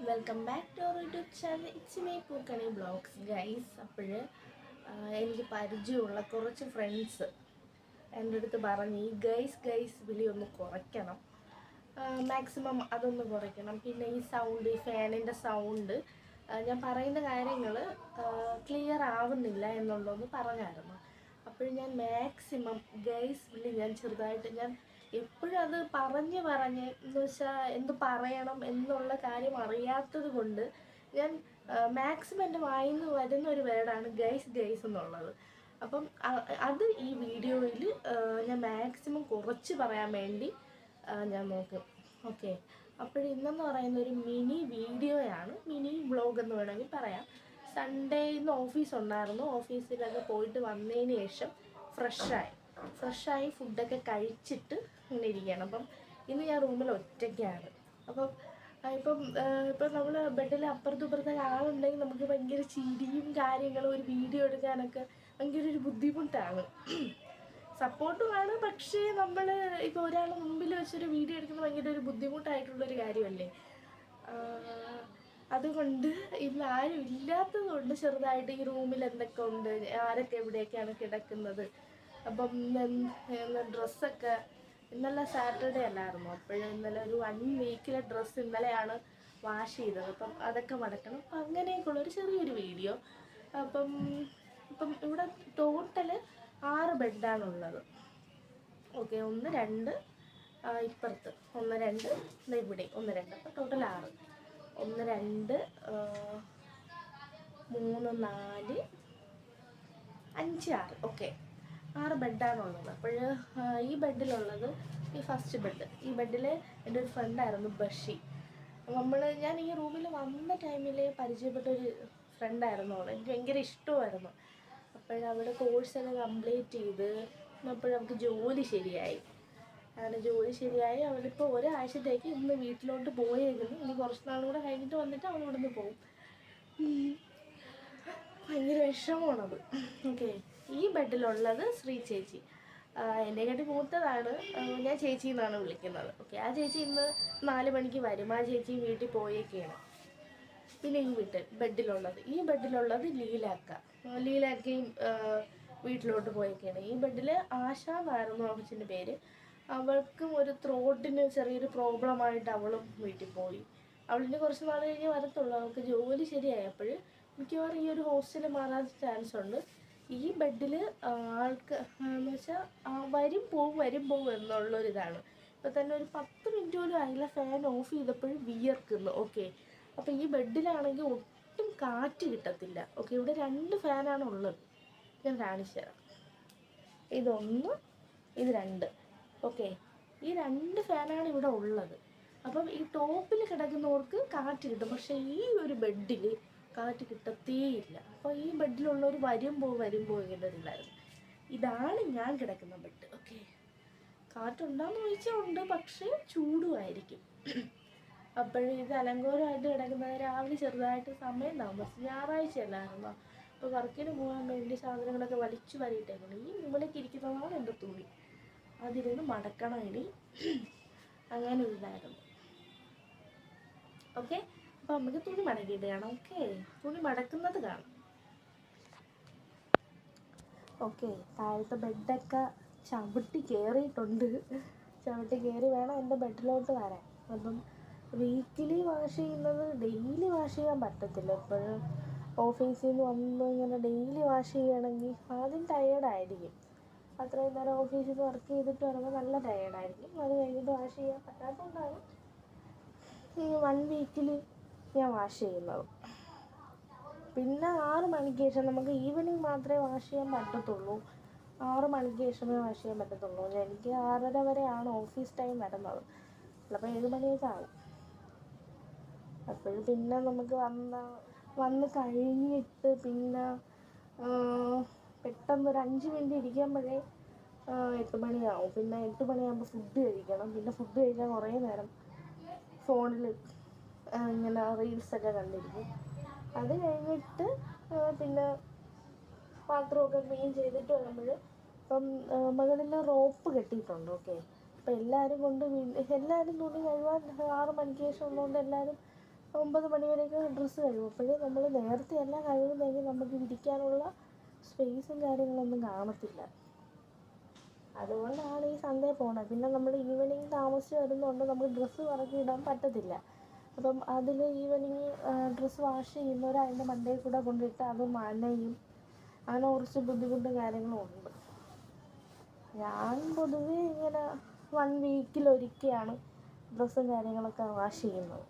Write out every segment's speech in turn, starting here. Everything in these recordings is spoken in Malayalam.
Welcome back to our YouTube channel. It's me Pookkani blogs guys. അപ്പോൾ എനിക്ക് പരിചയമുള്ള കുറച്ച് ഫ്രണ്ട്സ് എൻ്റെ അടുത്ത് പറഞ്ഞ് ഈ ഗൈസ് വിളി ഒന്ന് കുറയ്ക്കണം, മാക്സിമം അതൊന്ന് കുറയ്ക്കണം. പിന്നെ ഈ സൗണ്ട്, ഈ ഫാനിൻ്റെ സൗണ്ട്, ഞാൻ പറയുന്ന കാര്യങ്ങൾ ക്ലിയർ ആവുന്നില്ല എന്നുള്ളതൊന്ന് പറഞ്ഞായിരുന്നു. അപ്പോൾ ഞാൻ മാക്സിമം ഗൈസ് വിളി ഞാൻ ചെറുതായിട്ട് ഞാൻ എപ്പോഴും അത് പറഞ്ഞ് എന്ന് വെച്ചാൽ എന്ത് പറയണം എന്നുള്ള കാര്യം അറിയാത്തത് കൊണ്ട് ഞാൻ മാക്സിമം എൻ്റെ വായിൽ നിന്ന് വരുന്ന ഒരു വേർഡാണ് ഗൈസ് എന്നുള്ളത്. അപ്പം അത് ഈ വീഡിയോയിൽ ഞാൻ മാക്സിമം കുറച്ച് പറയാൻ വേണ്ടി ഞാൻ നോക്കും. ഓക്കെ, അപ്പോൾ ഇന്നെന്ന് പറയുന്ന ഒരു മിനി വീഡിയോയാണ്, മിനി വ്ളോഗ് എന്ന് വേണമെങ്കിൽ പറയാം. സൺഡേ ഇന്ന് ഓഫീസ് ഉണ്ടായിരുന്നു. ഓഫീസിലൊക്കെ പോയിട്ട് വന്നതിന് ശേഷം ഫ്രഷായി ഫുഡൊക്കെ കഴിച്ചിട്ട് ഇങ്ങനെ ഇരിക്കുകയാണ്. അപ്പം ഇന്ന് ഞാൻ റൂമിൽ ഒറ്റയ്ക്കാണ്. അപ്പം ഇപ്പം നമ്മൾ ബെഡിൽ അപ്പുറത്തും ഇപ്പുറത്തൊക്കെ ആളുണ്ടെങ്കിൽ നമുക്ക് ഭയങ്കര ചിരിയും കാര്യങ്ങളും ഒരു വീഡിയോ എടുക്കാനൊക്കെ ഭയങ്കര ഒരു ബുദ്ധിമുട്ടാണ്. സപ്പോർട്ടുമാണ്, പക്ഷേ നമ്മൾ ഇപ്പോൾ ഒരാൾ മുമ്പിൽ വെച്ചൊരു വീഡിയോ എടുക്കുന്നത് ഭയങ്കര ഒരു ബുദ്ധിമുട്ടായിട്ടുള്ളൊരു കാര്യമല്ലേ. അതുകൊണ്ട് ഇന്ന് ആരും ഇല്ലാത്തത് കൊണ്ട് ചെറുതായിട്ട് ഈ റൂമിൽ എന്തൊക്കെ ഉണ്ട്, ആരൊക്കെ എവിടെയൊക്കെയാണ് കിടക്കുന്നത്, അപ്പം ഡ്രസ്സൊക്കെ ഇന്നലെ സാറ്റർഡേ അല്ലായിരുന്നു. ഇന്നലെ ഒരു 1 വീക്കിലെ ഡ്രസ്സ് ഇന്നലെയാണ് വാഷ് ചെയ്തത്. അപ്പം അതൊക്കെ മടക്കണം. അപ്പം അങ്ങനെയൊക്കെയുള്ളൊരു ചെറിയൊരു വീഡിയോ. അപ്പം ഇവിടെ ടോട്ടൽ 6 ബെഡാണുള്ളത്. ഓക്കെ, 1 2 ഇപ്പുറത്ത് 1 2 ഇവിടെ 1 2, അപ്പം ടോട്ടൽ 6. 1 2 3 4 5 6. ഓക്കെ, 6 ബെഡാണുള്ളത്. അപ്പോൾ ഈ ബെഡിലുള്ളത് ഈ ഫസ്റ്റ് ബെഡ്. ഈ ബെഡിൽ എൻ്റെ ഒരു ഫ്രണ്ടായിരുന്നു ബഷി. ഞാൻ ഈ റൂമിൽ വന്ന ടൈമിൽ പരിചയപ്പെട്ട ഒരു ഫ്രണ്ടായിരുന്നു അവൾ. എനിക്ക് ഭയങ്കര ഇഷ്ടമായിരുന്നു. അവളുടെ കോഴ്സൊക്കെ കംപ്ലീറ്റ് ചെയ്ത് അവൾക്ക് ജോലി ശരിയായി. അങ്ങനെ ജോലി ശരിയായി അവളിപ്പോൾ ഒരാഴ്ചത്തേക്ക് ഇന്ന് വീട്ടിലോട്ട് പോയേക്കുന്നു. ഇനി കുറച്ച് നാളും കൂടെ കഴിഞ്ഞിട്ട് വന്നിട്ട് അവൾ ഇവിടെ നിന്ന് പോകും. ഭയങ്കര വിഷമമാണത്. ഓക്കെ, ഈ ബെഡിലുള്ളത് ശ്രീ ചേച്ചി. എന്നെക്കാട്ടി മൂത്തതാണ്. ഞാൻ ചേച്ചി എന്നാണ് വിളിക്കുന്നത്. ഓക്കെ, ആ ചേച്ചി ഇന്ന് 4 മണിക്ക് വരും. ആ ചേച്ചി വീട്ടിൽ പോയേക്കാണ്. പിന്നെ ഈ ബെഡിലുള്ളത് ലീലാക്കയും വീട്ടിലോട്ട് പോയേക്കാണ്. ഈ ബെഡിൽ ആശ എന്നായിരുന്നു അമ്മച്ചിൻ്റെ പേര്. അവൾക്കും ഒരു ത്രോട്ടിന് ചെറിയൊരു പ്രോബ്ലമായിട്ട് അവളും വീട്ടിൽ പോയി. അവളിന് കുറച്ച് നാൾ കഴിഞ്ഞ് വരത്തുള്ളൂ. അവൾക്ക് ജോലി ശരിയായപ്പോൾ മിക്കവാറും ഈ ഒരു ഹോസ്റ്റലിൽ മാറാൻ ചാൻസ് ഉണ്ട്. ഈ ബെഡിൽ ആൾക്ക് എന്ന് വെച്ചാൽ വരും പോവും എന്നുള്ളൊരിതാണ്. ഇപ്പം തന്നെ ഒരു 10 മിനിറ്റ് പോലും ആയില്ല ഫാൻ ഓഫ് ചെയ്തപ്പോഴും വിയർക്കുന്നു. ഓക്കെ, അപ്പോൾ ഈ ബെഡിലാണെങ്കിൽ ഒട്ടും കാറ്റ് കിട്ടത്തില്ല. ഓക്കെ, ഇവിടെ 2 ഫാനാണ് ഉള്ളത്. ഞാൻ കാണിച്ചു തരാം. ഇതൊന്ന്, ഇത് 2. ഓക്കെ, ഈ 2 ഫാനാണ് ഇവിടെ ഉള്ളത്. അപ്പം ഈ ടോപ്പിൽ കിടക്കുന്നവർക്ക് കാറ്റ് കിട്ടും, പക്ഷേ ഈ ഒരു ബെഡിൽ കാറ്റ് കിട്ടത്തേയില്ല. അപ്പോൾ ഈ ബെഡിലുള്ളവർ വരും പോവും ഇങ്ങനൊരിതായിരുന്നു. ഇതാണ് ഞാൻ കിടക്കുന്ന ബെഡ്. ഓക്കെ, കാറ്റുണ്ടാന്ന് ചോദിച്ചാൽ ഉണ്ട്, പക്ഷേ ചൂടുമായിരിക്കും. ഇത് അലങ്കോലമായിട്ട് കിടക്കുന്നത്. രാവിലെ ചെറുതായിട്ട് സമയം താമസിച്ചു, ഞായറാഴ്ച അല്ലായിരുന്നോ. അപ്പോൾ വർക്കിന് പോകാൻ വേണ്ടി സാധനങ്ങളൊക്കെ വലിച്ചു വരിയിട്ടേക്കണം. ഈ മുമ്പിലേക്ക് ഇരിക്കുന്നതാണ് എൻ്റെ തുണി. അതിരുന്ന് മടക്കണം ഇനി. അങ്ങനെ ഇതായിരുന്നു. ഓക്കെ, അപ്പോൾ നമുക്ക് തുണി മടക്കിയിട്ട് കാണാം. ഓക്കെ, തുണി മടക്കുന്നത് കാണാം. ഓക്കെ, താഴത്തെ ബെഡൊക്കെ ചവിട്ടി കയറിയിട്ടുണ്ട്. ചവിട്ടി കയറി വേണം എൻ്റെ ബെഡിലോട്ട് വരാൻ. അപ്പം വീക്കിലി വാഷ് ചെയ്യുന്നത് ഡെയിലി വാഷ് ചെയ്യാൻ പറ്റത്തില്ല. എപ്പോഴും ഓഫീസിൽ നിന്ന് വന്ന് ഇങ്ങനെ ഡെയിലി വാഷ് ചെയ്യുകയാണെങ്കിൽ ആദ്യം ടയേർഡായിരിക്കും. അത്രയും നേരം ഓഫീസിൽ നിന്ന് വർക്ക് ചെയ്തിട്ട് വരുമ്പോൾ നല്ല ടയേർഡായിരിക്കും. അത് കഴിഞ്ഞിട്ട് വാഷ് ചെയ്യാൻ പറ്റാത്തതുകൊണ്ടാണ് ഈ 1 വീക്കിൽ ഞാൻ വാഷ് ചെയ്യുന്നത്. പിന്നെ 6 മണിക്ക് ശേഷം നമുക്ക് ഈവനിങ് മാത്രമേ വാഷ് ചെയ്യാൻ പറ്റത്തുള്ളൂ. 6 മണിക്ക് ശേഷമേ വാഷ് ചെയ്യാൻ പറ്റത്തുള്ളൂ. എനിക്ക് 6:30 വരെയാണ് ഓഫീസ് ടൈം വരുന്നത്. ചിലപ്പോൾ 7 മണിയൊക്കെ ആകും. അപ്പോഴും പിന്നെ നമുക്ക് വന്ന് കഴിഞ്ഞിട്ട് പിന്നെ പെട്ടെന്ന് ഒരു 5 മിനിറ്റ് ഇരിക്കുമ്പോഴേ 8 മണിയാവും. പിന്നെ 8 മണിയാകുമ്പോൾ ഫുഡ് കഴിക്കണം. പിന്നെ ഫുഡ് കഴിക്കാൻ കുറേ നേരം ഫോണിൽ ഇങ്ങനെ റീൽസൊക്കെ കണ്ടിരിക്കും. അത് കഴിഞ്ഞിട്ട് പിന്നെ പാത്രമൊക്കെ ക്ലീൻ ചെയ്തിട്ട് വരുമ്പോൾ മുകളിൽ റോപ്പ് കെട്ടിയിട്ടുണ്ട്. ഓക്കെ, അപ്പോൾ എല്ലാവരും തുണി കഴുകാൻ 6 മണിക്ക് ശേഷം ഉള്ളതുകൊണ്ട് എല്ലാവരും 9 മണി വരെയൊക്കെ ഡ്രസ്സ് കഴിയും. അപ്പോഴേ നമ്മൾ നേരത്തെ എല്ലാം കഴിയുന്നെങ്കിൽ നമുക്ക് വിരിക്കാനുള്ള സ്പേസും കാര്യങ്ങളൊന്നും കാണത്തില്ല. അതുകൊണ്ടാണ് ഈ സൺഡേ പോണത്. പിന്നെ നമ്മൾ ഈവനിങ് താമസിച്ച് വരുന്നതുകൊണ്ട് നമുക്ക് ഡ്രസ്സ് പറക്കി ഇടാൻ പറ്റത്തില്ല. അപ്പം അതിൽ ഈവനിങ് ഡ്രസ്സ് വാഷ് ചെയ്യുന്നവർ അതിൻ്റെ മണ്ടയിൽ കൂടെ കൊണ്ടിട്ട് അത് നനയും. അങ്ങനെ കുറച്ച് ബുദ്ധിമുട്ടും കാര്യങ്ങളും ഉണ്ട്. ഞാൻ പൊതുവേ ഇങ്ങനെ 1 വീക്കിലൊരിക്കലാണ് ഡ്രസ്സും കാര്യങ്ങളൊക്കെ വാഷ് ചെയ്യുന്നത്.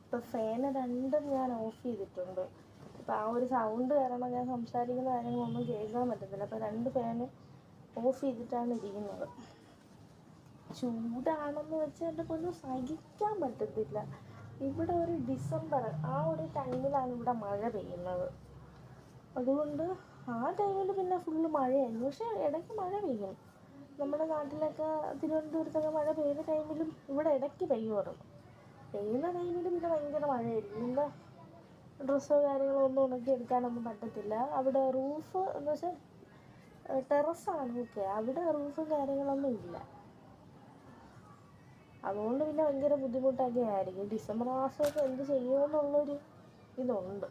ഇപ്പോൾ ഫാന് രണ്ടും ഞാൻ ഓഫ് ചെയ്തിട്ടുണ്ട്. അപ്പോൾ ആ ഒരു സൗണ്ട് കാരണം ഞാൻ സംസാരിക്കുന്ന കാര്യങ്ങളൊന്നും കേൾക്കാൻ പറ്റത്തില്ല. അപ്പോൾ 2 ഫാനും ഓഫ് ചെയ്തിട്ടാണ് ഇരിക്കുന്നത്. ചൂടാണെന്ന് വെച്ചാൽ എൻ്റെ പൊന്നും സഹിക്കാൻ പറ്റത്തില്ല. ഇവിടെ ഒരു ഡിസംബർ ആ ഒരു ടൈമിലാണ് ഇവിടെ മഴ പെയ്യുന്നത്. അതുകൊണ്ട് ആ ടൈമിൽ പിന്നെ ഫുള്ള് മഴയായിരുന്നു. പക്ഷേ ഇടയ്ക്ക് മഴ പെയ്യും. നമ്മുടെ നാട്ടിലൊക്കെ തിരുവനന്തപുരത്തൊക്കെ മഴ പെയ്യുന്ന ടൈമിലും ഇവിടെ ഇടയ്ക്ക് പെയ്യുമായിരുന്നു. പെയ്യുന്ന ടൈമിൽ പിന്നെ ഭയങ്കര മഴയായിരിക്കും. പിന്നെ ഡ്രസ്സോ കാര്യങ്ങളോ ഒന്നും ഉണക്കി എടുക്കാനൊന്നും പറ്റത്തില്ല. അവിടെ റൂഫ് എന്ന് വെച്ചാൽ ടെറസാണ്. ഓക്കെ, അവിടെ റൂഫും കാര്യങ്ങളൊന്നും ഇല്ല. അതുകൊണ്ട് പിന്നെ ഭയങ്കര ബുദ്ധിമുട്ടൊക്കെ ആയിരിക്കും. ഡിസംബർ മാസമൊക്കെ എന്ത് ചെയ്യുമെന്നുള്ളൊരു ഇതുണ്ട്.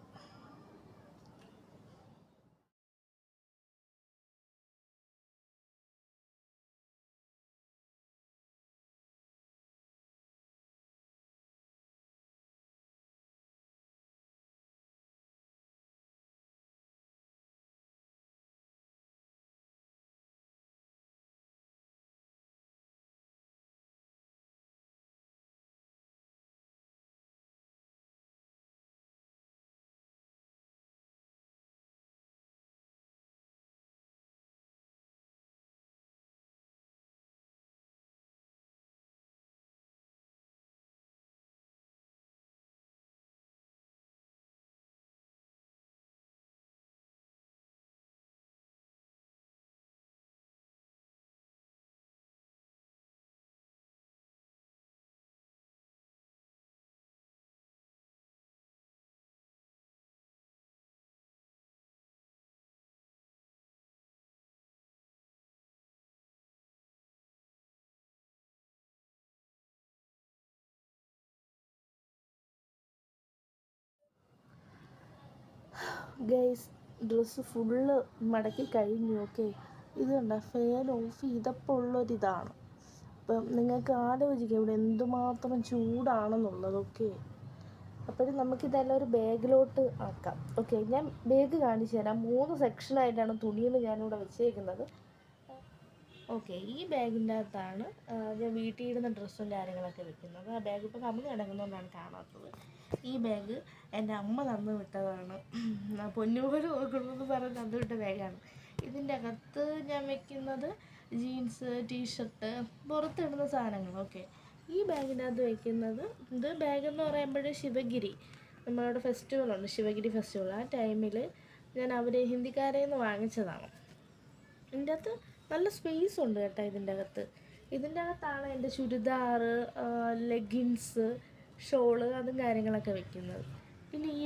ഗൈസ്, ഡ്രസ്സ് ഫുള്ള് മടക്കി കഴിഞ്ഞു. ഓക്കെ, ഇത് കണ്ട ഫാൻ ഓഫ് ചെയ്തപ്പോൾ ഉള്ളൊരിതാണ്. അപ്പം നിങ്ങൾക്ക് ആലോചിക്കാം ഇവിടെ എന്തുമാത്രം ചൂടാണെന്നുള്ളത്. ഓക്കെ, അപ്പോഴും നമുക്കിതെല്ലാം ഒരു ബാഗിലോട്ട് ആക്കാം. ഓക്കെ, ഞാൻ ബാഗ് കാണിച്ചു തരാം. 3 സെക്ഷനായിട്ടാണ് തുണിയിൽ ഞാനിവിടെ വെച്ചേക്കുന്നത്. ഓക്കെ, ഈ ബാഗിൻ്റെ അകത്താണ് ഞാൻ വീട്ടിൽ ഇടുന്ന ഡ്രസ്സും കാര്യങ്ങളൊക്കെ വെക്കുന്നത്. ആ ബാഗ് ഇപ്പോൾ കമ്പനി കിടക്കുന്നതുകൊണ്ടാണ് കാണാത്തത്. ഈ ബാഗ് എൻ്റെ അമ്മ തന്നു വിട്ടതാണ്. പൊന്നുപോലെ നോക്കണമെന്ന് പറഞ്ഞ് തന്നു വിട്ട ബാഗാണ്. ഇതിൻ്റെ അകത്ത് ഞാൻ വെക്കുന്നത് ജീൻസ്, ടീഷർട്ട്, പുറത്തിടുന്ന സാധനങ്ങൾ. ഓക്കെ, ഈ ബാഗിൻ്റെ അകത്ത് വെക്കുന്നത് ഇത് ബാഗെന്ന് പറയുമ്പോൾ ശിവഗിരി നമ്മളവിടെ ഫെസ്റ്റിവലുണ്ട്, ശിവഗിരി ഫെസ്റ്റിവൽ. ആ ടൈമിൽ ഞാൻ അവർ ഹിന്ദിക്കാരയിൽ നിന്ന് വാങ്ങിച്ചതാണ്. ഇതിൻ്റെ അകത്ത് നല്ല സ്പേസ് ഉണ്ട് കേട്ടോ. ഇതിൻ്റെ അകത്താണ് എൻ്റെ ചുരിദാർ, ലെഗിൻസ്, ഷോള് അതും കാര്യങ്ങളൊക്കെ വെക്കുന്നത്. പിന്നെ ഈ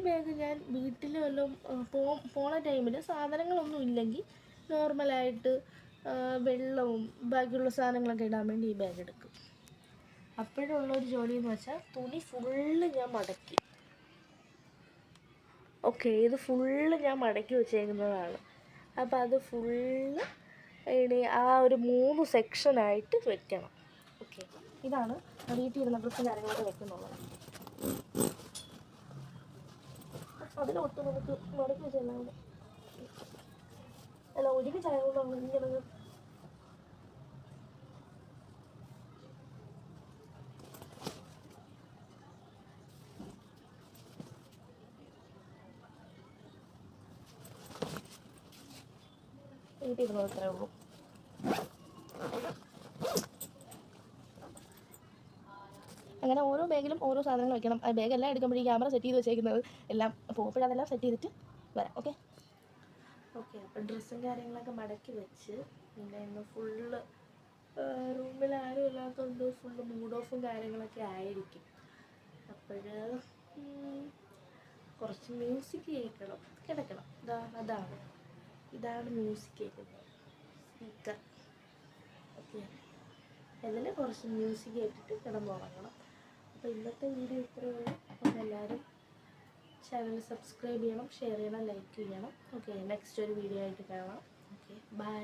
ബാഗ് ഞാൻ വീട്ടിൽ വല്ലതും പോണ ടൈമിൽ സാധനങ്ങളൊന്നും ഇല്ലെങ്കിൽ നോർമലായിട്ട് വെള്ളവും ബാക്കിയുള്ള സാധനങ്ങളൊക്കെ ഇടാൻ വേണ്ടി ഈ ബാഗ് എടുക്കും. അപ്പോഴുള്ളൊരു ജോലി എന്ന് വെച്ചാൽ തുണി ഫുള്ള് ഞാൻ മടക്കി. ഓക്കെ, ഇത് ഫുള്ള് ഞാൻ മടക്കി വെച്ചേക്കുന്നതാണ്. അപ്പോൾ അത് ഫുള്ള് ഇനി ആ ഒരു 3 സെക്ഷനായിട്ട് വെക്കണം. ഓക്കെ, ഇതാണ് വീട്ടിൽ ഇരുന്ന ഡ്രസ്സും കാര്യങ്ങളൊക്കെ വെക്കുന്നുള്ളത്. അതിനൊട്ട് നമുക്ക് മടക്കി വെച്ചെല്ലാം അല്ല ഒരുമിച്ചായതുകൊണ്ടാണ് ഇങ്ങനെ വീട്ടിൽ ഇരുന്നത്. അത്രേ ഉള്ളൂ. അങ്ങനെ ഓരോ ബാഗിലും ഓരോ സാധനങ്ങൾ വെക്കണം. ആ ബാഗെല്ലാം എടുക്കുമ്പോഴേ ക്യാമറ സെറ്റ് ചെയ്ത് വെച്ചേക്കുന്നത് എല്ലാം പോകുമ്പോഴതെല്ലാം സെറ്റ് ചെയ്തിട്ട് വരാം. ഓക്കെ, അപ്പം ഡ്രസ്സും കാര്യങ്ങളൊക്കെ മടക്കി വെച്ച് പിന്നെ ഇന്ന് ഫുള്ള് ഫുള്ള് മൂഡ് ഓഫും കാര്യങ്ങളൊക്കെ ആയിരിക്കും. അപ്പോൾ കുറച്ച് മ്യൂസിക് കേൾക്കണം, കിടക്കണം. ഇതാണ് മ്യൂസിക് കേൾക്കുന്നത്, സ്പീക്കർ. ഓക്കെ, അതിൽ കുറച്ച് മ്യൂസിക് കേട്ടിട്ട് കിടന്നുറങ്ങണം. അപ്പോൾ ഇന്നത്തെ വീഡിയോ ഇത്രയേ ഉള്ളൂ. അപ്പം എല്ലാവരും ചാനൽ സബ്സ്ക്രൈബ് ചെയ്യണം, ഷെയർ ചെയ്യണം, ലൈക്ക് ചെയ്യണം. ഓക്കെ, നെക്സ്റ്റ് ഒരു വീഡിയോ ആയിട്ട് കാണാം. Okay, by.